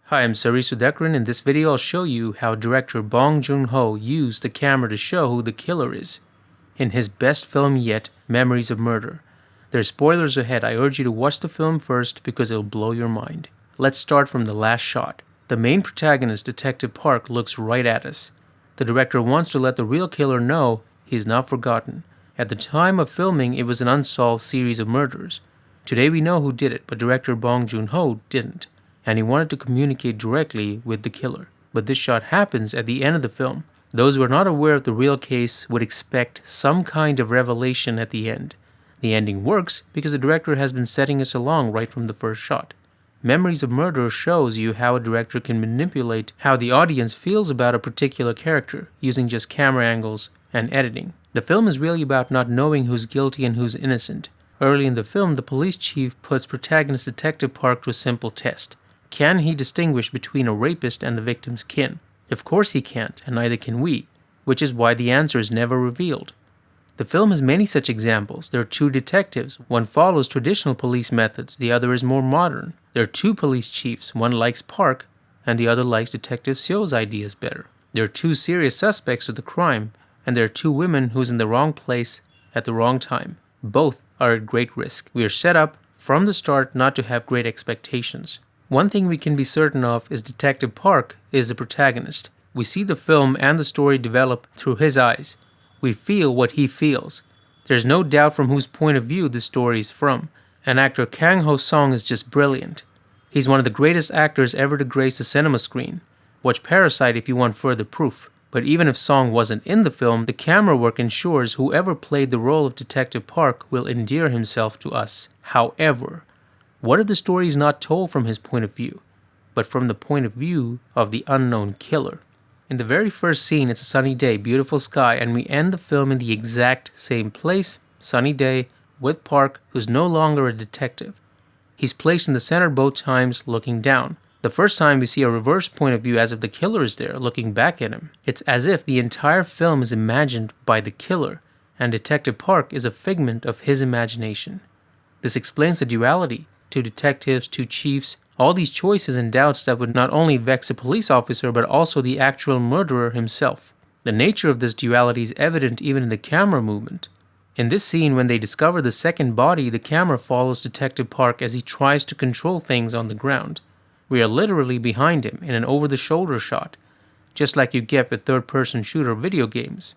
Hi, I'm Sari Sudhakaran. In this video I'll show you how director Bong Joon-ho used the camera to show who the killer is in his best film yet, Memories of Murder. There's spoilers ahead. I urge you to watch the film first because it'll blow your mind. Let's start from the last shot. The main protagonist, Detective Park, looks right at us. The director wants to let the real killer know he's not forgotten. At the time of filming, it was an unsolved series of murders. Today we know who did it, but director Bong Joon-ho didn't, and he wanted to communicate directly with the killer. But this shot happens at the end of the film. Those who are not aware of the real case would expect some kind of revelation at the end. The ending works because the director has been setting us along right from the first shot. Memories of Murder shows you how a director can manipulate how the audience feels about a particular character using just camera angles and editing. The film is really about not knowing who's guilty and who's innocent. Early in the film, the police chief puts protagonist Detective Park to a simple test. Can he distinguish between a rapist and the victim's kin? Of course he can't, and neither can we, which is why the answer is never revealed. The film has many such examples. There are two detectives. One follows traditional police methods, the other is more modern. There are two police chiefs. One likes Park, and the other likes Detective Seo's ideas better. There are two serious suspects of the crime, and there are two women who's in the wrong place at the wrong time. Both are at great risk. We are set up from the start not to have great expectations. One thing we can be certain of is Detective Park is the protagonist. We see the film and the story develop through his eyes. We feel what he feels. There's no doubt from whose point of view the story is from. And actor Kang Ho-sung is just brilliant. He's one of the greatest actors ever to grace the cinema screen. Watch Parasite if you want further proof. But even if Song wasn't in the film, the camera work ensures whoever played the role of Detective Park will endear himself to us. However, what if the story is not told from his point of view, but from the point of view of the unknown killer? In the very first scene, it's a sunny day, beautiful sky, and we end the film in the exact same place, sunny day, with Park, who's no longer a detective. He's placed in the center both times, looking down. The first time we see a reverse point of view as if the killer is there, looking back at him. It's as if the entire film is imagined by the killer, and Detective Park is a figment of his imagination. This explains the duality. Two detectives, two chiefs, all these choices and doubts that would not only vex a police officer but also the actual murderer himself. The nature of this duality is evident even in the camera movement. In this scene, when they discover the second body, the camera follows Detective Park as he tries to control things on the ground. We are literally behind him in an over-the-shoulder shot, just like you get with third-person shooter video games.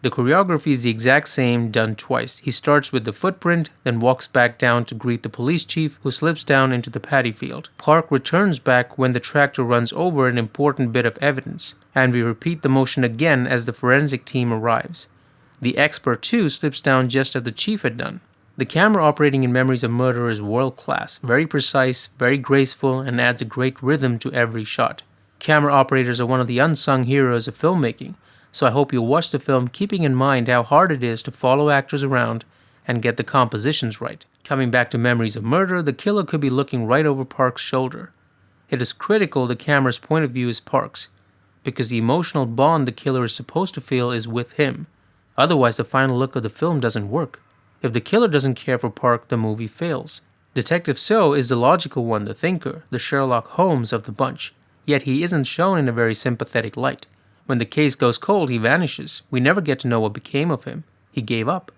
The choreography is the exact same, done twice. He starts with the footprint, then walks back down to greet the police chief, who slips down into the paddy field. Park returns back when the tractor runs over an important bit of evidence, and we repeat the motion again as the forensic team arrives. The expert too slips down just as the chief had done. The camera operating in Memories of Murder is world-class, very precise, very graceful, and adds a great rhythm to every shot. Camera operators are one of the unsung heroes of filmmaking, so I hope you'll watch the film keeping in mind how hard it is to follow actors around and get the compositions right. Coming back to Memories of Murder, the killer could be looking right over Park's shoulder. It is critical the camera's point of view is Park's, because the emotional bond the killer is supposed to feel is with him. Otherwise, the final look of the film doesn't work. If the killer doesn't care for Park, the movie fails. Detective Seo is the logical one, the thinker, the Sherlock Holmes of the bunch, yet he isn't shown in a very sympathetic light. When the case goes cold, he vanishes. We never get to know what became of him. He gave up.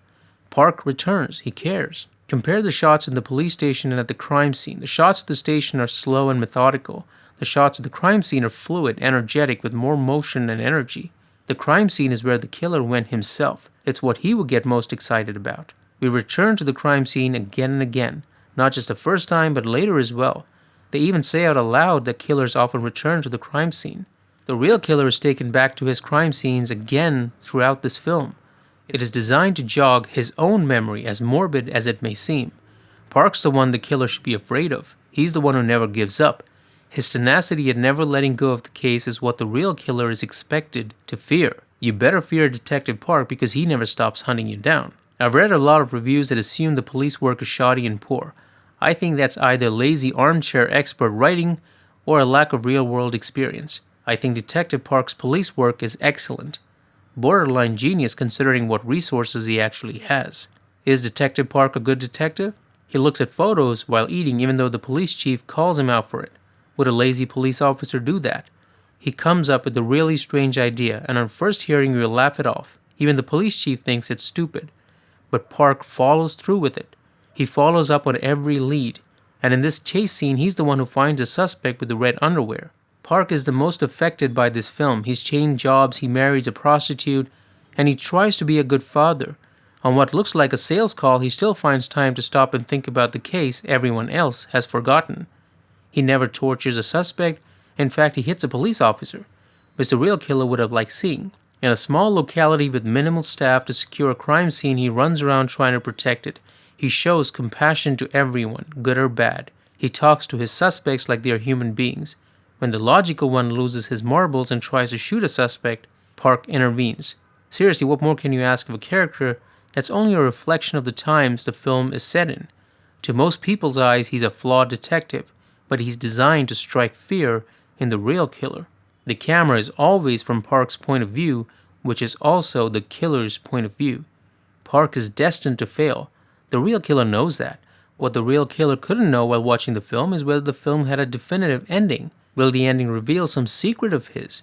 Park returns. He cares. Compare the shots in the police station and at the crime scene. The shots at the station are slow and methodical. The shots at the crime scene are fluid, energetic, with more motion and energy. The crime scene is where the killer went himself. It's what he would get most excited about. We return to the crime scene again and again, not just the first time, but later as well. They even say out aloud that killers often return to the crime scene. The real killer is taken back to his crime scenes again throughout this film. It is designed to jog his own memory, as morbid as it may seem. Park's the one the killer should be afraid of. He's the one who never gives up. His tenacity at never letting go of the case is what the real killer is expected to fear. You better fear Detective Park because he never stops hunting you down. I've read a lot of reviews that assume the police work is shoddy and poor. I think that's either lazy armchair expert writing or a lack of real-world experience. I think Detective Park's police work is excellent. Borderline genius considering what resources he actually has. Is Detective Park a good detective? He looks at photos while eating even though the police chief calls him out for it. would a lazy police officer do that? He comes up with a really strange idea, and on first hearing you'll laugh it off. Even the police chief thinks it's stupid. But Park follows through with it. He follows up on every lead. And in this chase scene, he's the one who finds the suspect with the red underwear. Park is the most affected by this film. He's changed jobs, he marries a prostitute, and he tries to be a good father. On what looks like a sales call, he still finds time to stop and think about the case everyone else has forgotten. He never tortures a suspect. In fact, he hits a police officer, which the real killer would have liked seeing. In a small locality with minimal staff to secure a crime scene, he runs around trying to protect it. He shows compassion to everyone, good or bad. He talks to his suspects like they are human beings. When the logical one loses his marbles and tries to shoot a suspect, Park intervenes. Seriously, what more can you ask of a character that's only a reflection of the times the film is set in? To most people's eyes, he's a flawed detective, but he's designed to strike fear in the real killer. The camera is always from Park's point of view, which is also the killer's point of view. Park is destined to fail. The real killer knows that. What the real killer couldn't know while watching the film is whether the film had a definitive ending. Will the ending reveal some secret of his?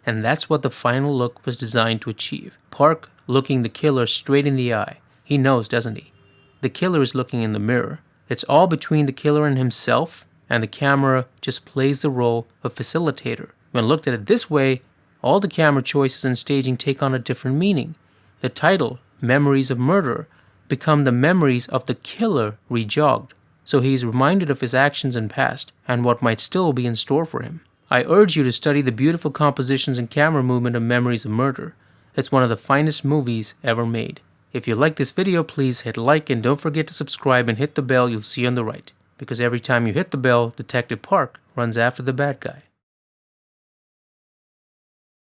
And that's what the final look was designed to achieve. Park looking the killer straight in the eye. He knows, doesn't he? The killer is looking in the mirror. It's all between the killer and himself, and the camera just plays the role of facilitator. When looked at it this way, all the camera choices and staging take on a different meaning. The title, Memories of Murder, become the memories of the killer rejogged, so he is reminded of his actions and past, and what might still be in store for him. I urge you to study the beautiful compositions and camera movement of Memories of Murder. It's one of the finest movies ever made. If you like this video, please hit like and don't forget to subscribe and hit the bell you'll see on the right, because every time you hit the bell, Detective Park runs after the bad guy.